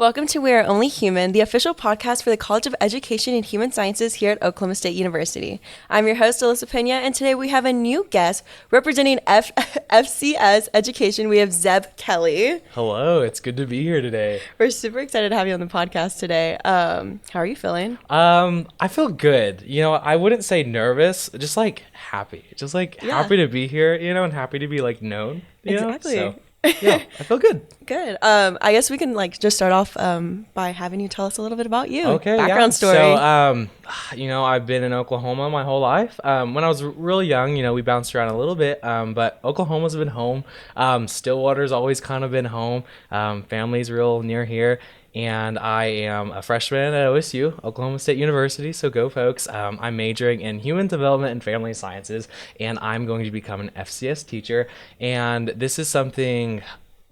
Welcome to We Are Only Human, the official podcast for the College of Education and Human Sciences here at Oklahoma State University. I'm your host, Alyssa Pena, and today we have a new guest representing FCS Education. We have Zeb Kelly. Hello, it's good to be here today. We're super excited to have you on the podcast today. How are you feeling? I feel good. I wouldn't say nervous, just like happy. Happy to be here, and happy to be known. Exactly. So, yeah, I feel good. Good. I guess we can just start off by having you tell us a little bit about you. Okay. Background story. So, I've been in Oklahoma my whole life. When I was really young, we bounced around a little bit, but Oklahoma's been home. Stillwater's always kind of been home. Family's real near here. And I am a freshman at OSU, Oklahoma State University, so go folks. I'm majoring in human development and family sciences, and I'm going to become an FCS teacher. And this is something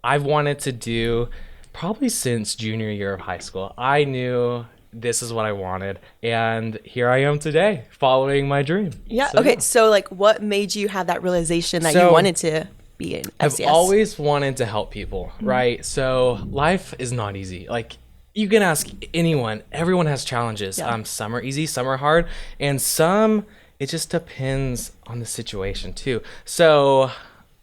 I've wanted to do probably since junior year of high school. I knew this is what I wanted, and here I am today, following my dream. Yeah, okay, so what made you have that realization that you wanted to be in FCS? I've always wanted to help people, right? So life is not easy. You can ask anyone, everyone has challenges. Yeah. Some are easy, some are hard, and some, it just depends on the situation too. So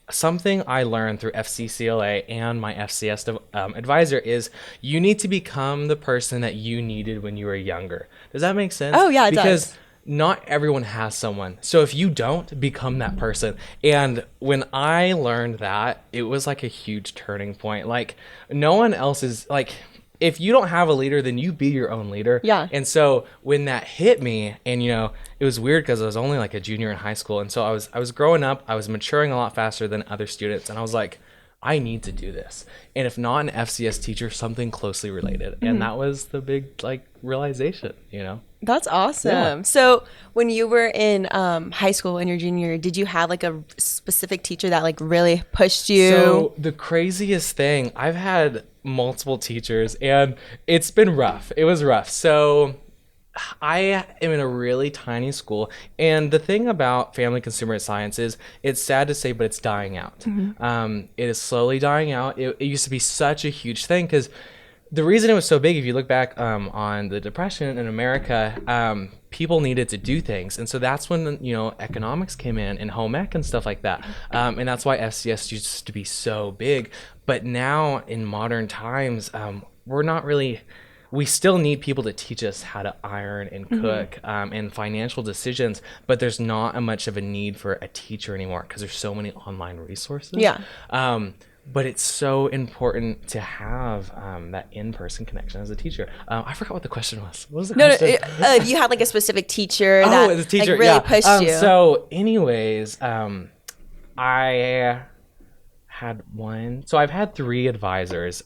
something I learned through FCCLA and my FCS advisor is you need to become the person that you needed when you were younger. Does that make sense? Oh yeah, it does. Not everyone has someone. So if you don't, become that person. And when I learned that, it was like a huge turning point. No one else is if you don't have a leader, then you be your own leader. Yeah. And so when that hit me, and it was weird because I was only a junior in high school. And so I was growing up, I was maturing a lot faster than other students. And I was like, I need to do this. And if not an FCS teacher, something closely related. And that was the big realization, That's awesome. Yeah. So when you were in high school in your junior year, did you have a specific teacher that really pushed you? So the craziest thing, I've had multiple teachers and it's been rough. It was rough. So I am in a really tiny school, and the thing about family consumer science is, it's sad to say, but it's dying out. It is slowly dying out. It used to be such a huge thing because the reason it was so big, if you look back on the Depression in America, people needed to do things. And so that's when, economics came in and home ec and stuff like that. And that's why FCS used to be so big. But now in modern times, we still need people to teach us how to iron and cook and financial decisions, but there's not much of a need for a teacher anymore because there's so many online resources. Yeah. But it's so important to have that in-person connection as a teacher. I forgot what the question was. What was the question? No, you had a specific teacher that the teacher, really pushed you. So anyways, I had one. So I've had 3 advisors,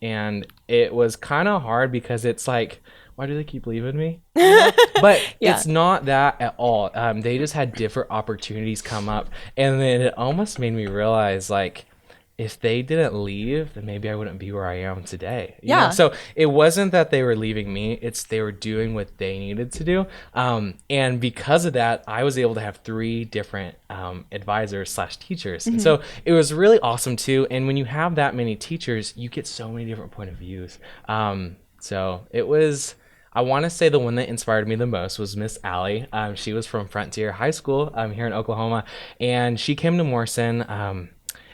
and it was kind of hard because it's why do they keep leaving me? But It's not that at all. They just had different opportunities come up, and then it almost made me realize if they didn't leave, then maybe I wouldn't be where I am today. You know? So it wasn't that they were leaving me, it's they were doing what they needed to do. And because of that, I was able to have 3 different advisors/teachers. And so it was really awesome too. And when you have that many teachers, you get so many different point of views. So it was, I want to say the one that inspired me the most was Miss Allie. She was from Frontier High School here in Oklahoma, and she came to Morrison.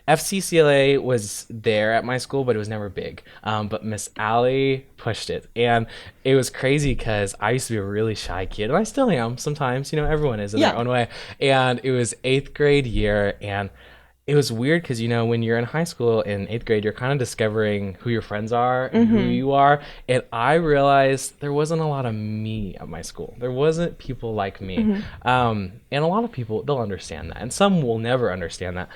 FCCLA was there at my school, but it was never big. But Miss Allie pushed it. And it was crazy because I used to be a really shy kid, and I still am sometimes. Everyone is in their own way. And it was 8th grade year, and it was weird because, when you're in high school in 8th grade, you're kind of discovering who your friends are and who you are. And I realized there wasn't a lot of me at my school. There wasn't people like me. And a lot of people, they'll understand that. And some will never understand that.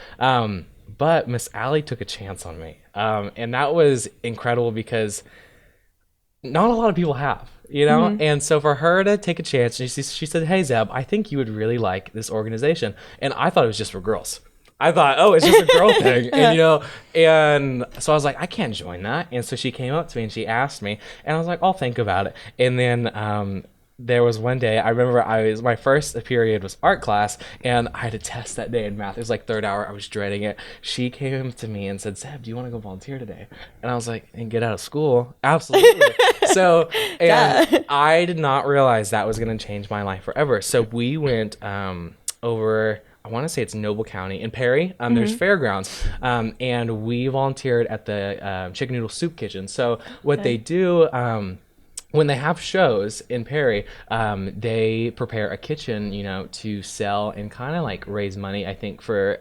But Miss Allie took a chance on me. And that was incredible because not a lot of people have, And so for her to take a chance, she said, "Hey, Zeb, I think you would really like this organization." And I thought it was just for girls. I thought, oh, it's just a girl thing. And, and so I was like, I can't join that. And so she came up to me and she asked me, and I was like, I'll think about it. And then there was one day I remember my first period was art class, and I had a test that day in math. It was like third hour. I was dreading it. She came to me and said, "Zeb, do you want to go volunteer today?" And I was like, "And get out of school?" Absolutely. So, and I did not realize that was going to change my life forever. So we went over. I want to say it's Noble County in Perry. There's fairgrounds, and we volunteered at the chicken noodle soup kitchen. So what they do. When they have shows in Perry, they prepare a kitchen, to sell and kind of like raise money, I think, for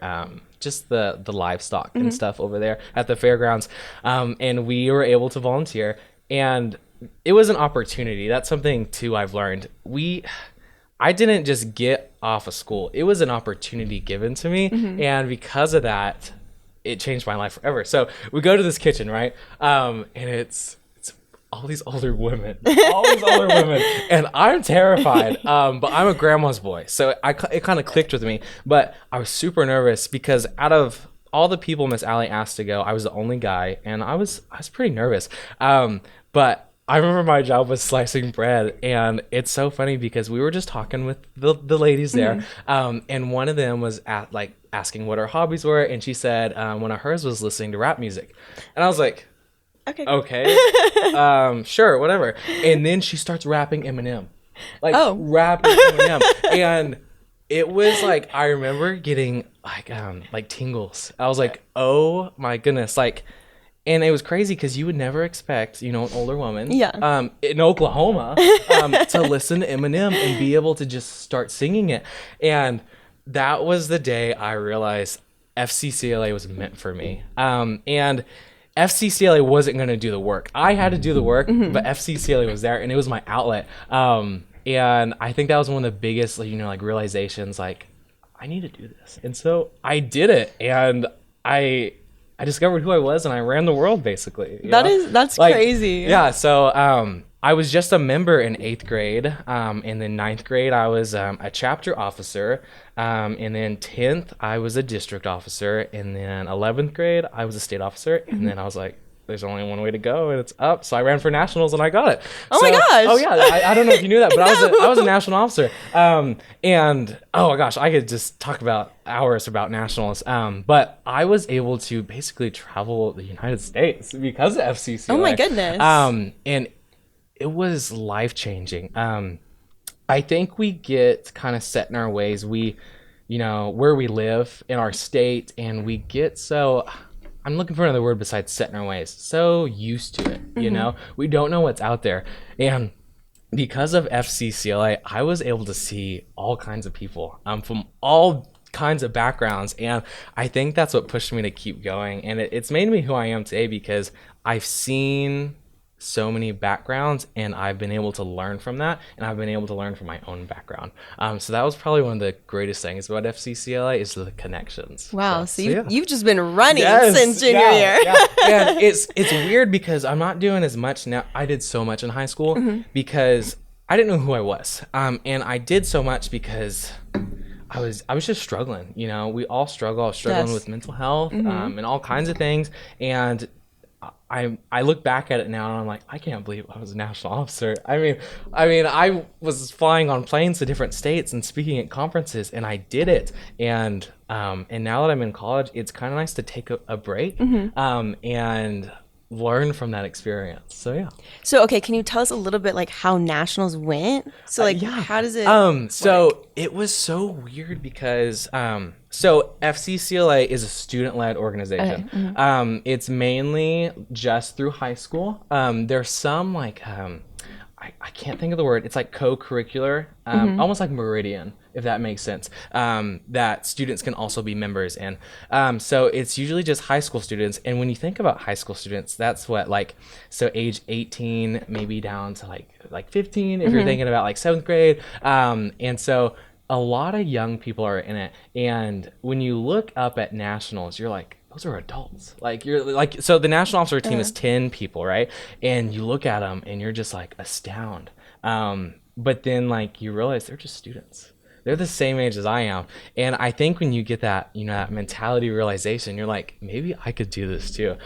just the livestock and stuff over there at the fairgrounds. And we were able to volunteer, and it was an opportunity. That's something too I've learned. I didn't just get off of school. It was an opportunity given to me, and because of that, it changed my life forever. So we go to this kitchen, right? And it's all these older women, and I'm terrified. But I'm a grandma's boy, so it kind of clicked with me. But I was super nervous because out of all the people Miss Allie asked to go, I was the only guy, and I was pretty nervous. But I remember my job was slicing bread, and it's so funny because we were just talking with the ladies there, and one of them was asking what her hobbies were, and she said one of hers was listening to rap music, and I was like, okay. Sure, whatever. And then she starts rapping Eminem, rapping Eminem, and it was like I remember getting like tingles. I was like, oh my goodness, and it was crazy because you would never expect, an older woman, in Oklahoma, to listen to Eminem and be able to just start singing it. And that was the day I realized FCCLA was meant for me. And FCCLA wasn't going to do the work. I had to do the work, but FCCLA was there, and it was my outlet. And I think that was one of the biggest, realizations, I need to do this. And so I did it, and I discovered who I was, and I ran the world, basically. That's crazy. Yeah, so I was just a member in 8th grade. In the 9th grade, I was a chapter officer. And then 10th, I was a district officer. And then 11th grade, I was a state officer. And then I was like, there's only one way to go, and it's up. So I ran for nationals, and I got it. My gosh. Oh, yeah. I don't know if you knew that, but I was a national officer. And, oh, my gosh, I could just talk about hours about nationals. But I was able to basically travel the United States because of FCCLA. Oh, my goodness. And it was life-changing. I think we get kind of set in our ways. We, where we live in our state, and we get so... I'm looking for another word besides set in our ways. So used to it, We don't know what's out there. And because of FCCLA, I was able to see all kinds of people from all kinds of backgrounds. And I think that's what pushed me to keep going. And it's made me who I am today because I've seen so many backgrounds, and I've been able to learn from that, and I've been able to learn from my own background. So that was probably one of the greatest things about FCCLA is the connections. Wow, so you've just been running since junior year. And it's weird because I'm not doing as much now. I did so much in high school because I didn't know who I was, and I did so much because I was just struggling. We all struggle. I was struggling with mental health and all kinds of things, and I look back at it now, and I'm like, I can't believe I was a national officer. I mean, I was flying on planes to different states and speaking at conferences, and I did it. And now that I'm in college, it's kind of nice to take a break and learn from that experience. So yeah. So okay, can you tell us a little bit how nationals went? So how does it so it was so weird because so FCCLA is a student-led organization. Okay. It's mainly just through high school. There's some I can't think of the word. It's like co-curricular, almost like Meridian, if that makes sense, that students can also be members in. So it's usually just high school students. And when you think about high school students, that's what so age 18, maybe down to like 15, if you're thinking about 7th grade. And so a lot of young people are in it. And when you look up at nationals, you're like, those are adults. So the national officer team is 10 people, right? And you look at them and you're just astounded. But then you realize they're just students. they're the same age as I am. And I think when you get that, that mentality realization, you're like, maybe I could do this too.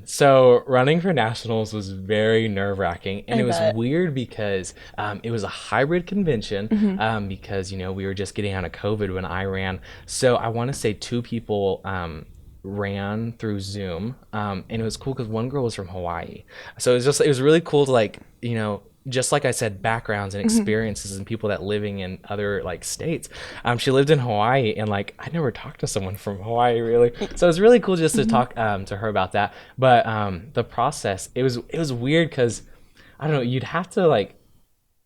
So running for nationals was very nerve-wracking, and it was weird because it was a hybrid convention, because we were just getting out of COVID when I ran. So I want to say 2 people ran through Zoom, and it was cool because one girl was from Hawaii. So it was really cool to just like I said, backgrounds and experiences and people that living in other like states. She lived in Hawaii, and like I never talked to someone from Hawaii really. So it was really cool just to talk to her about that. But the process, it was weird because I don't know, you'd have to like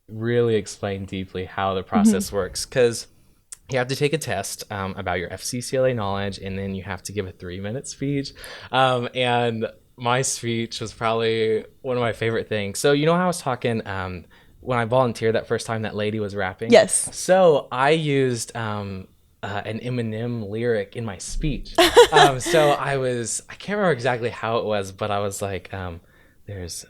really explain deeply how the process works, because you have to take a test about your FCCLA knowledge, and then you have to give a 3-minute speech. And my speech was probably one of my favorite things. So how I was talking when I volunteered that first time, that lady was rapping? Yes. So I used an Eminem lyric in my speech. So I can't remember exactly how it was, but I was like, there's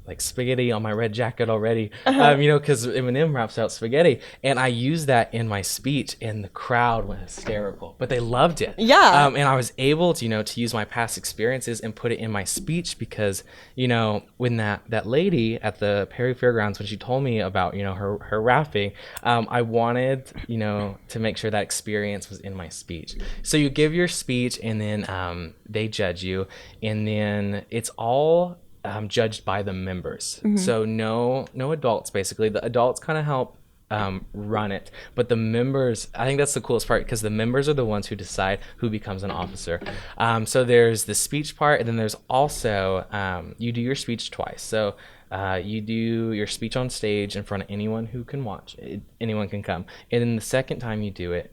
like spaghetti on my red jacket already, because Eminem raps out spaghetti, and I used that in my speech, and the crowd went hysterical, but they loved it. Yeah. And I was able to, to use my past experiences and put it in my speech, because, when that lady at the Perry Fairgrounds, when she told me about, her rapping, I wanted, to make sure that experience was in my speech. So you give your speech, and then they judge you, and then it's all judged by the members. So no adults, basically. The adults kind of help run it, but the members, I think that's the coolest part, because the members are the ones who decide who becomes an officer. So there's the speech part, and then there's also you do your speech twice. So you do your speech on stage in front of anyone who can watch. Anyone can come. And then the second time you do it,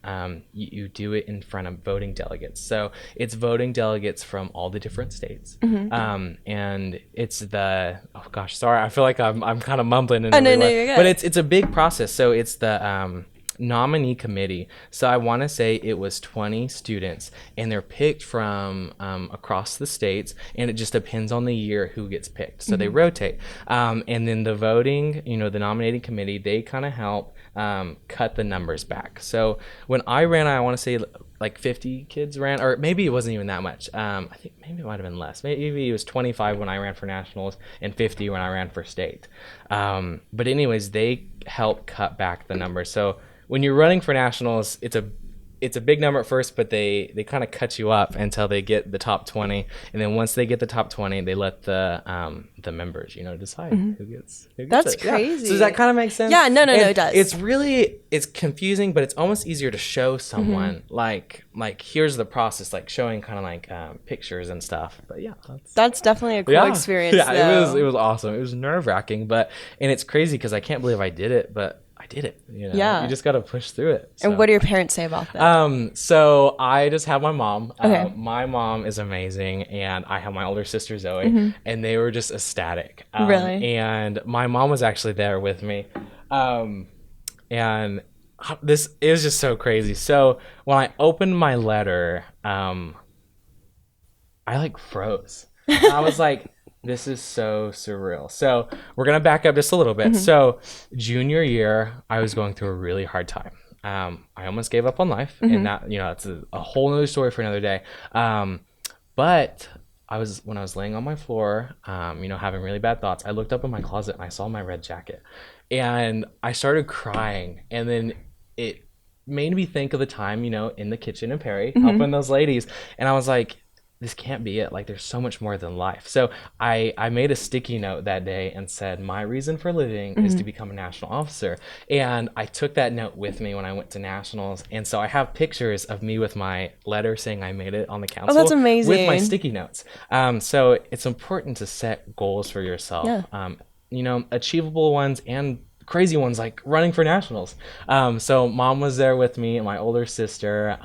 you do it in front of voting delegates. So it's voting delegates from all the different states. And it's sorry, I feel like I'm kind of mumbling in every way. You're good. But it's a big process. So it's the nominee committee. So I want to say it was 20 students, and they're picked from across the states, and it just depends on the year who gets picked. So they rotate. And then the voting, the nominating committee, they kind of help cut the numbers back. So when I ran, I want to say like 50 kids ran, or maybe it wasn't even that much. I think maybe it might have been less. Maybe it was 25 when I ran for nationals and 50 when I ran for state. But anyways, they help cut back the numbers. So when you're running for nationals, it's a big number at first, but they kind of cut you up until they get the top 20, and then once they get the top 20, they let the members decide who gets That's it. crazy. So does that kind of make sense? Yeah, no, it does. It's confusing, but it's almost easier to show someone like here's the process, like showing kind of like pictures and stuff. But yeah, that's definitely a cool experience. Yeah, it was awesome. It was nerve-wracking, and it's crazy because I can't believe I did it, but I did it. Yeah. You just got to push through it. So. And what do your parents say about that? So I just have my mom. Okay. My mom is amazing, and I have my older sister Zoe, and they were just ecstatic. Really? And my mom was actually there with me, and it was just so crazy. So when I opened my letter, I like froze. I was like, this is so surreal. So we're going to back up just a little bit. So junior year, I was going through a really hard time. I almost gave up on life, and that, it's a whole nother story for another day. But when I was laying on my floor, having really bad thoughts, I looked up in my closet and I saw my red jacket, and I started crying. And then it made me think of the time, in the kitchen in Perry, helping those ladies. And I was like, this can't be it. Like, there's so much more than life. So I made a sticky note that day and said, my reason for living is to become a national officer. And I took that note with me when I went to nationals. And so I have pictures of me with my letter saying I made it on the council. Oh, that's amazing. With my sticky notes. So it's important to set goals for yourself. Yeah. Achievable ones and crazy ones, like running for nationals. So mom was there with me and my older sister,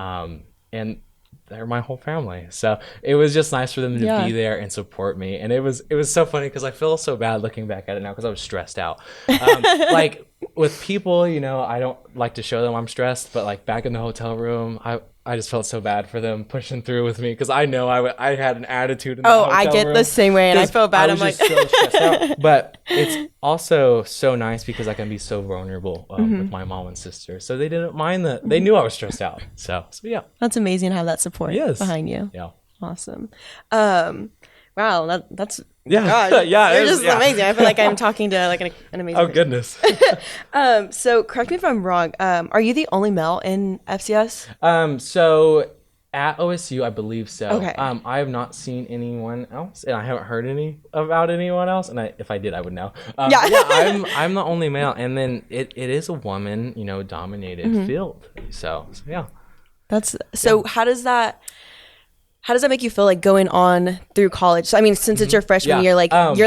and they're my whole family. So it was just nice for them to be there and support me. And it was so funny because I feel so bad looking back at it now because I was stressed out. Like with people, I don't like to show them I'm stressed, but like back in the hotel room, I just felt so bad for them pushing through with me because I know I had an attitude in the Oh, hotel I get room the same way, and I 'cause feel bad. I I'm was like, just so stressed out. But it's also so nice because I can be so vulnerable with my mom and sister. So they didn't mind that. They knew I was stressed out. So yeah. that's amazing to have that support Yes. behind you. Yeah. Awesome. Wow, that's Yeah. God, Yeah, it you're is, just yeah. amazing. I feel like I'm talking to like an amazing Oh person. goodness. So correct me if I'm wrong. Are you the only male in FCS? So at OSU, I believe so. Okay. I have not seen anyone else, and I haven't heard about anyone else. And if I did, I would know. Yeah. Yeah, I'm the only male, and then it is a woman, dominated field. So yeah. That's so. How does that make you feel like going on through college? So I mean, since it's your freshman Yeah. year,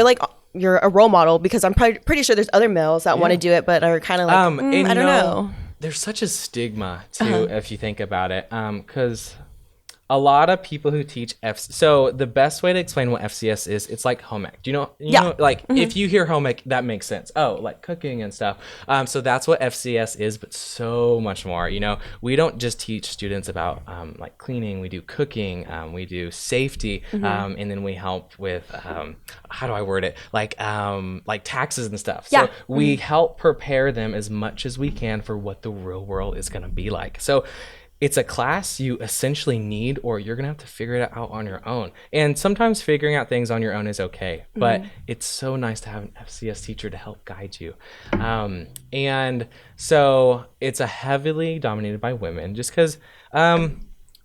like you're a role model because I'm pretty sure there's other males that want to do it, but are kind of like And I don't know. There's such a stigma too, if you think about it, because a lot of people who teach so the best way to explain what FCS is, it's like home ec. Do you know? If you hear home ec, that makes sense. Oh, like cooking and stuff. So that's what FCS is, but so much more. We don't just teach students about like cleaning. We do cooking. We do safety, and then we help with how do I word it? Like taxes and stuff. Yeah. So we help prepare them as much as we can for what the real world is going to be like. So it's a class you essentially need, or you're going to have to figure it out on your own. And sometimes figuring out things on your own is okay, but it's so nice to have an FCS teacher to help guide you. And so it's a heavily dominated by women just because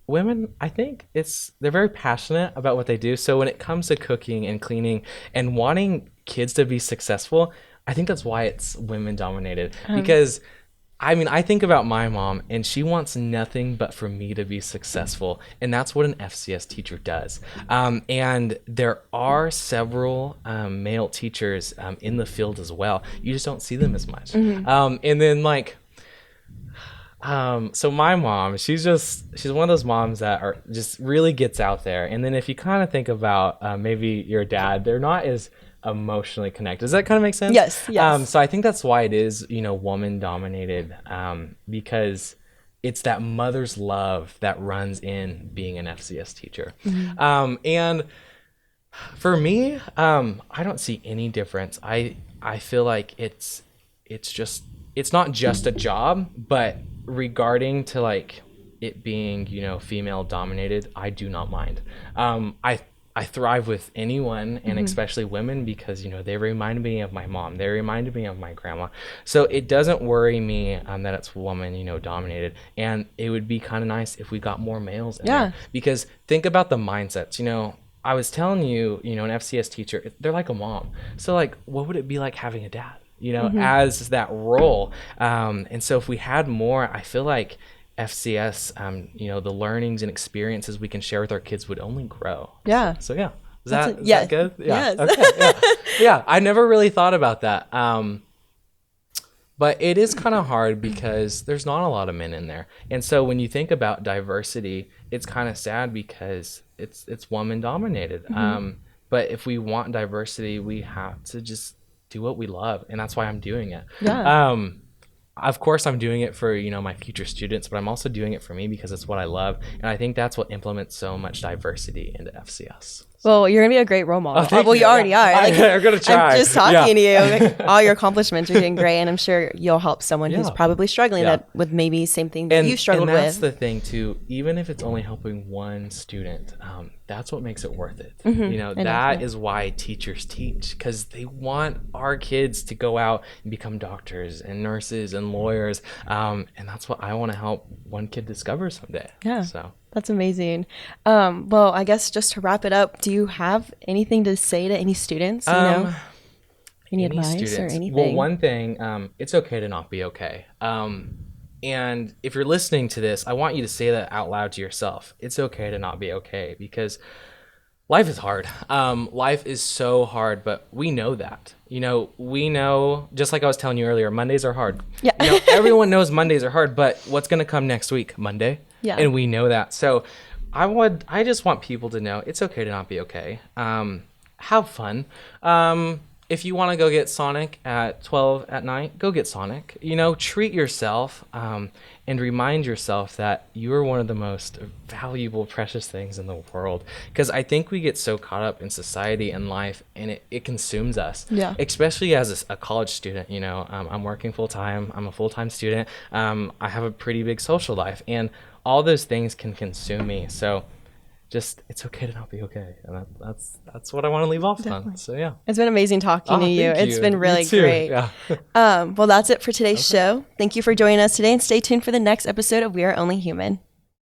women, I think they're very passionate about what they do. So when it comes to cooking and cleaning and wanting kids to be successful, I think that's why it's women dominated because I think about my mom, and she wants nothing but for me to be successful, and that's what an FCS teacher does. And there are several male teachers in the field as well. You just don't see them as much. And then so my mom, she's one of those moms that are just really gets out there. And then if you kind of think about maybe your dad, they're not as emotionally connected. Does that kind of make sense? Yes. So I think that's why it is, woman dominated, because it's that mother's love that runs in being an FCS teacher. And for me, I don't see any difference. I feel like it's not just a job, but regarding to like it being, female dominated, I do not mind. I thrive with anyone, and especially women, because they remind me of my mom. They reminded me of my grandma. So it doesn't worry me that it's woman, dominated. And it would be kind of nice if we got more males in there. Because think about the mindsets. I was telling you, an FCS teacher, they're like a mom. So like, what would it be like having a dad? As that role. And so if we had more, I feel like FCS, the learnings and experiences we can share with our kids would only grow. Yeah. So yeah. Is that good? Yeah. Yes. Okay. Yeah. Yeah. I never really thought about that. But it is kind of hard because there's not a lot of men in there. And so when you think about diversity, it's kind of sad because it's woman dominated. But if we want diversity, we have to just do what we love. And that's why I'm doing it. Yeah. Of course, I'm doing it for, my future students, but I'm also doing it for me because it's what I love. And I think that's what implements so much diversity into FCS. Well, you're going to be a great role model. Thank you already are. I'm going to try. I'm just talking to you. Like, all your accomplishments are doing great, and I'm sure you'll help someone who's probably struggling with maybe same thing that you struggled with. And that's the thing, too. Even if it's only helping one student, that's what makes it worth it. That is why teachers teach, because they want our kids to go out and become doctors and nurses and lawyers. And that's what I want to help one kid discover someday. Yeah. So that's amazing. Well, I guess just to wrap it up, do you have anything to say to any students? Any advice students, or anything? Well, one thing, it's okay to not be okay. And if you're listening to this, I want you to say that out loud to yourself. It's okay to not be okay, because life is hard. Life is so hard, but we know that. We know, just like I was telling you earlier, Mondays are hard. Yeah. Everyone knows Mondays are hard, but what's going to come next week? Monday. Yeah. And we know that. So I just want people to know it's okay to not be okay. Have fun. if you want to go get Sonic at 12 at night, go get Sonic. You know, treat yourself and remind yourself that you are one of the most valuable, precious things in the world. Because I think we get so caught up in society and life, and it consumes us. Yeah. Especially as a college student, you know, I'm working full time. I'm a full-time student. I have a pretty big social life, and all those things can consume me. So just, it's okay to not be okay, and that's what I want to leave off on. So yeah, it's been amazing talking to you. Thank It's you. been really You too. great. Yeah. Well, that's it for today's show. Thank you for joining us today, and stay tuned for the next episode of We Are Only Human.